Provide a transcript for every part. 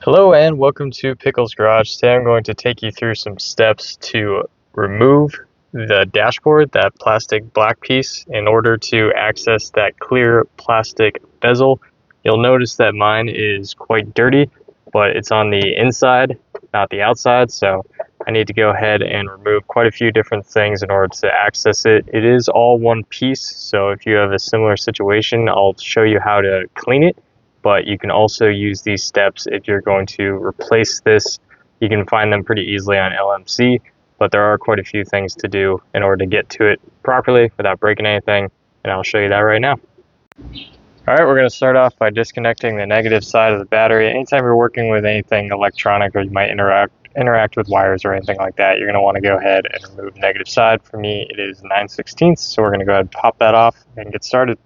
Hello and welcome to Pickle's Garage. Today I'm going to take you through some steps to remove the dashboard, that plastic black piece, in order to access that clear plastic bezel. You'll notice that mine is quite dirty, but it's on the inside, not the outside, so I need to go ahead and remove quite a few different things in order to access it. It is all one piece, so if you have a similar situation, I'll show you how to clean it. But you can also use these steps if you're going to replace this. You can find them pretty easily on LMC, but there are quite a few things to do in order to get to it properly without breaking anything, and I'll show you that right now. Alright, we're going to start off by disconnecting the negative side of the battery. Anytime you're working with anything electronic or you might interact with wires or anything like that, you're going to want to go ahead and remove the negative side. For me, it is 9/16, so we're going to go ahead and pop that off and get started.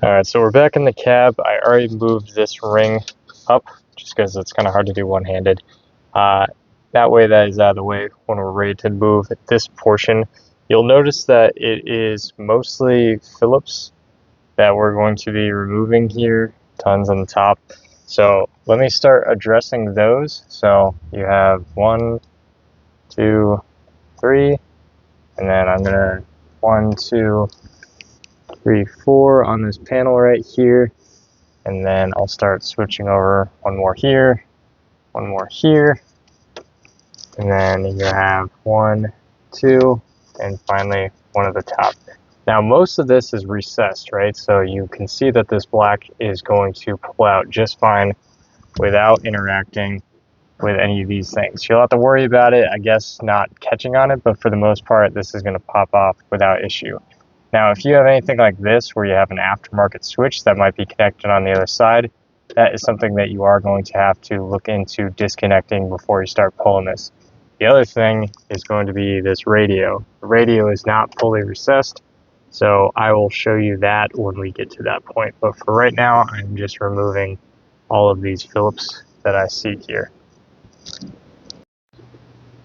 Alright, so we're back in the cab. I already moved this ring up just because it's kind of hard to do one-handed. That way that is out of the way when we're ready to move this portion. You'll notice that it is mostly Phillips that we're going to be removing here, tons on the top. So let me start addressing those. So you have 1, 2, 3, and then I'm gonna 1, 2, 3, 4 on this panel right here, and then I'll start switching over one more here, one more here, and then you have 1, 2, and finally one at the top. Now most of this is recessed, right? So you can see that this black is going to pull out just fine without interacting with any of these things. You'll have to worry about it, I guess, not catching on it, but for the most part, this is going to pop off without issue. Now, if you have anything like this, where you have an aftermarket switch that might be connected on the other side, that is something that you are going to have to look into disconnecting before you start pulling this. The other thing is going to be this radio. The radio is not fully recessed, so I will show you that when we get to that point. But for right now, I'm just removing all of these Phillips that I see here.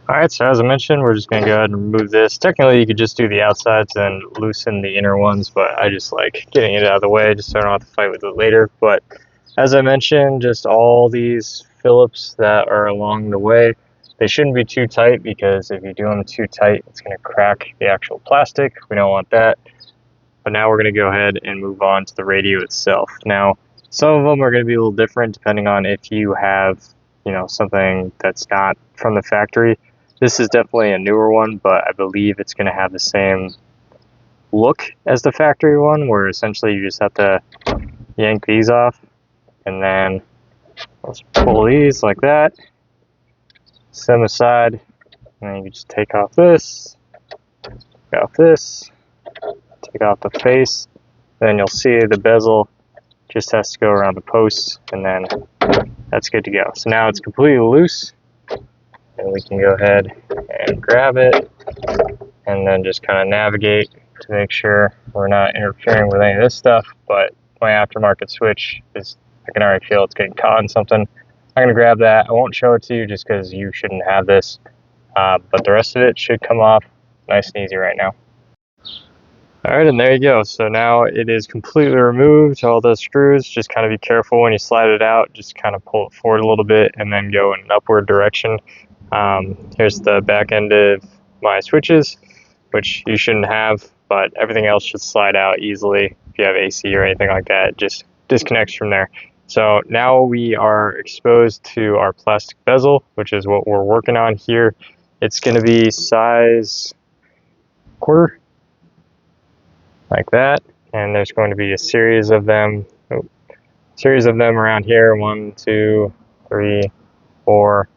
Alright, so as I mentioned, we're just going to go ahead and remove this. Technically, you could just do the outsides and loosen the inner ones, but I just like getting it out of the way just so I don't have to fight with it later. But as I mentioned, just all these Phillips that are along the way, they shouldn't be too tight, because if you do them too tight, it's going to crack the actual plastic. We don't want that. But now we're going to go ahead and move on to the radio itself. Now, some of them are going to be a little different depending on if you have, something that's not from the factory. This is definitely a newer one, but I believe it's going to have the same look as the factory one, where essentially you just have to yank these off, and then let's pull these like that, set them aside, and then you just take off this, take off this, take off the face, then you'll see the bezel just has to go around the post, and then that's good to go. So now it's completely loose, and we can go ahead and grab it and then just kind of navigate to make sure we're not interfering with any of this stuff. But my aftermarket switch is, I can already feel it's getting caught on something. I'm going to grab that. I won't show it to you just because you shouldn't have this, but the rest of it should come off nice and easy right now. Alright, and there you go. So now it is completely removed, all those screws. Just kind of be careful when you slide it out. Just kind of pull it forward a little bit and then go in an upward direction. Here's the back end of my switches, which you shouldn't have, but everything else should slide out easily. If you have AC or anything like that, it just disconnects from there. So now we are exposed to our plastic bezel, which is what we're working on here. It's going to be size quarter, like that, and there's going to be a series of them around here, 1, 2, 3, 4,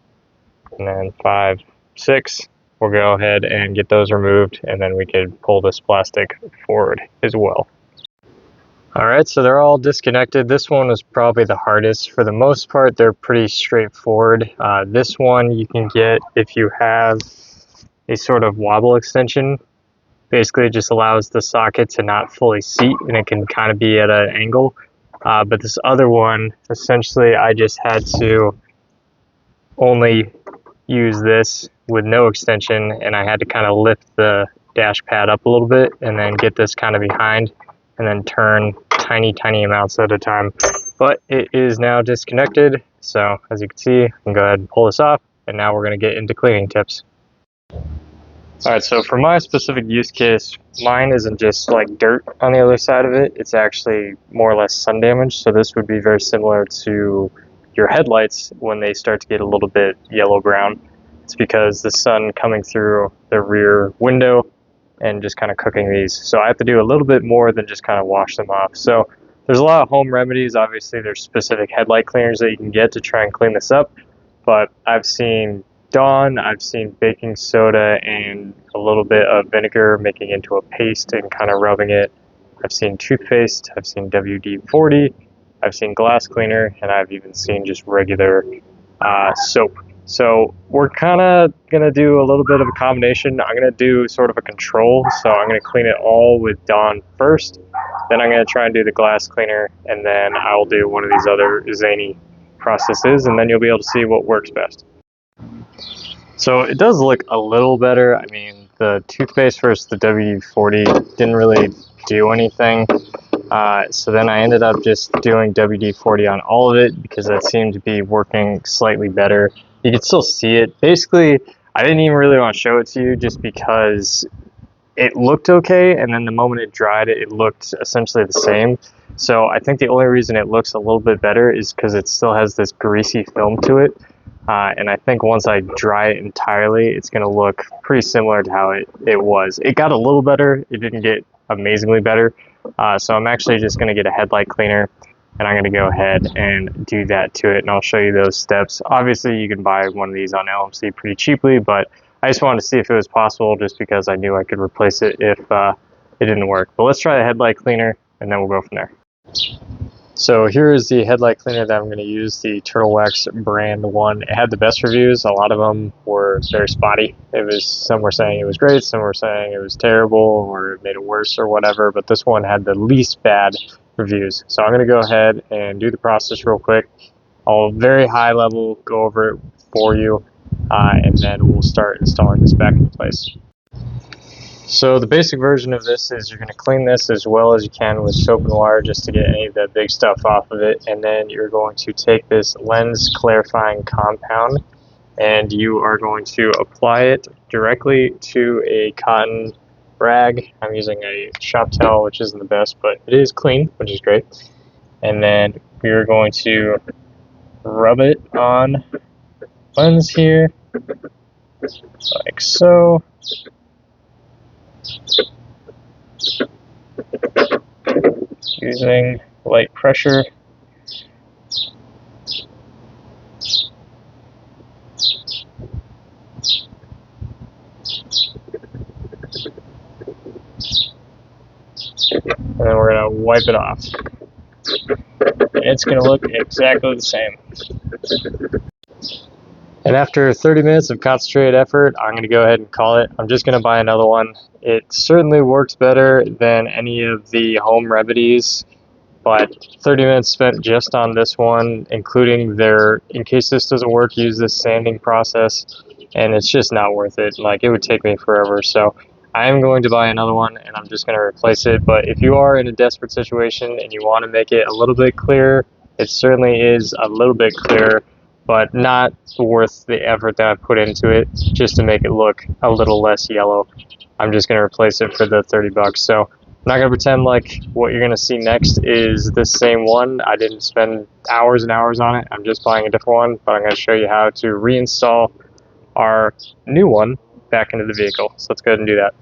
and then 5, 6. We'll go ahead and get those removed, and then we can pull this plastic forward as well. Alright, so they're all disconnected. This one was probably the hardest. For the most part, they're pretty straightforward. This one you can get if you have a sort of wobble extension. Basically, it just allows the socket to not fully seat, and it can kind of be at an angle. But this other one, essentially, I just had to only use this with no extension, and I had to kind of lift the dash pad up a little bit and then get this kind of behind and then turn tiny amounts at a time but it is now disconnected. So as you can see, I can go ahead and pull this off, and now we're going to get into cleaning tips. Alright, so for my specific use case, mine isn't just like dirt on the other side of it, it's actually more or less sun damage. So this would be very similar to your headlights when they start to get a little bit yellow-brown. It's because the sun coming through the rear window and just kind of cooking these. So I have to do a little bit more than just kind of wash them off. So there's a lot of home remedies. Obviously, there's specific headlight cleaners that you can get to try and clean this up. But I've seen Dawn, I've seen baking soda and a little bit of vinegar making into a paste and kind of rubbing it. I've seen toothpaste, I've seen WD-40, I've seen glass cleaner, and I've even seen just regular soap. So we're kind of going to do a little bit of a combination. I'm going to do sort of a control. So I'm going to clean it all with Dawn first. Then I'm going to try and do the glass cleaner. And then I'll do one of these other zany processes. And then you'll be able to see what works best. So it does look a little better. I mean, the toothpaste versus the WD-40 didn't really do anything. So then I ended up just doing WD-40 on all of it because that seemed to be working slightly better. You can still see it. Basically, I didn't even really want to show it to you just because it looked okay, and then the moment it dried, it looked essentially the same. So I think the only reason it looks a little bit better is because it still has this greasy film to it. And I think once I dry it entirely, it's going to look pretty similar to how it was. It got a little better. It didn't get amazingly better. So I'm actually just going to get a headlight cleaner, and I'm going to go ahead and do that to it, and I'll show you those steps. Obviously, you can buy one of these on LMC pretty cheaply, but I just wanted to see if it was possible just because I knew I could replace it if it didn't work. But let's try the headlight cleaner, and then we'll go from there. So here is the headlight cleaner that I'm going to use, the Turtle Wax brand one. It had the best reviews. A lot of them were very spotty. Some were saying it was great, some were saying it was terrible, or it made it worse or whatever, but this one had the least bad reviews. So I'm going to go ahead and do the process real quick. I'll very high level go over it for you, and then we'll start installing this back into place. So the basic version of this is you're going to clean this as well as you can with soap and water just to get any of the big stuff off of it, and then you're going to take this lens clarifying compound and you are going to apply it directly to a cotton rag. I'm using a shop towel, which isn't the best, but it is clean, which is great. And then we're going to rub it on lens here like so. Using light pressure. And then we're going to wipe it off. And it's going to look exactly the same. And after 30 minutes of concentrated effort, I'm going to go ahead and call it. I'm just going to buy another one. It certainly works better than any of the home remedies, but 30 minutes spent just on this one, including in case this doesn't work, use this sanding process, and it's just not worth it. Like, it would take me forever. So I am going to buy another one, and I'm just going to replace it. But if you are in a desperate situation and you want to make it a little bit clearer, it certainly is a little bit clearer, but not worth the effort that I put into it just to make it look a little less yellow. I'm just going to replace it for the 30 bucks. So I'm not going to pretend like what you're going to see next is the same one. I didn't spend hours and hours on it. I'm just buying a different one, but I'm going to show you how to reinstall our new one back into the vehicle. So let's go ahead and do that.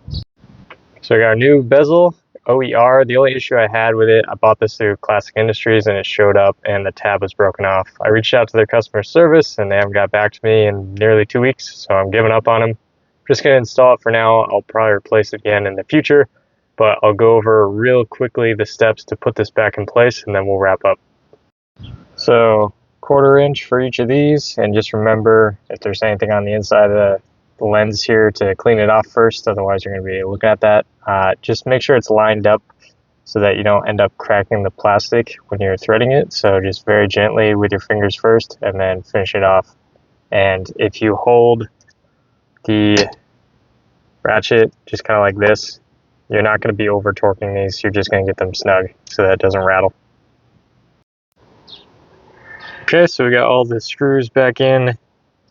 So we got our new Bezel OER. The only issue I had with it, I bought this through Classic Industries and it showed up and the tab was broken off. I reached out to their customer service and they haven't got back to me in nearly 2 weeks, so I'm giving up on them. I'm just going to install it for now. I'll probably replace it again in the future, but I'll go over real quickly the steps to put this back in place and then we'll wrap up. So 1/4 inch for each of these, and just remember if there's anything on the inside of the lens here to clean it off first, otherwise you're going to be looking at that. Just make sure it's lined up so that you don't end up cracking the plastic when you're threading it. So just very gently with your fingers first and then finish it off. And if you hold the ratchet just kind of like this, you're not going to be over torquing these, you're just going to get them snug so that it doesn't rattle. Okay, so we got all the screws back in.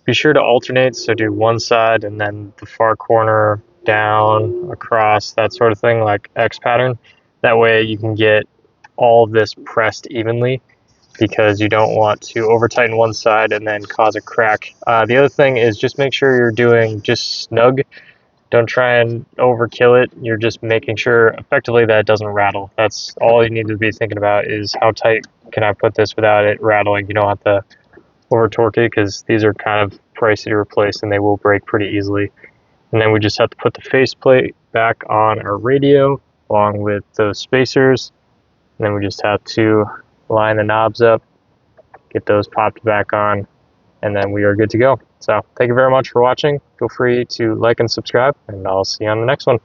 Be sure to alternate, so do one side and then the far corner down, across, that sort of thing, like X pattern. That way you can get all of this pressed evenly, because you don't want to over tighten one side and then cause a crack. The other thing is just make sure you're doing just snug. Don't try and overkill it. You're just making sure effectively that it doesn't rattle. That's all you need to be thinking about, is how tight can I put this without it rattling. You don't have to over torque it, because these are kind of pricey to replace and they will break pretty easily. And then we just have to put the faceplate back on our radio along with those spacers. And then we just have to line the knobs up, get those popped back on, and then we are good to go. So thank you very much for watching. Feel free to like and subscribe, and I'll see you on the next one.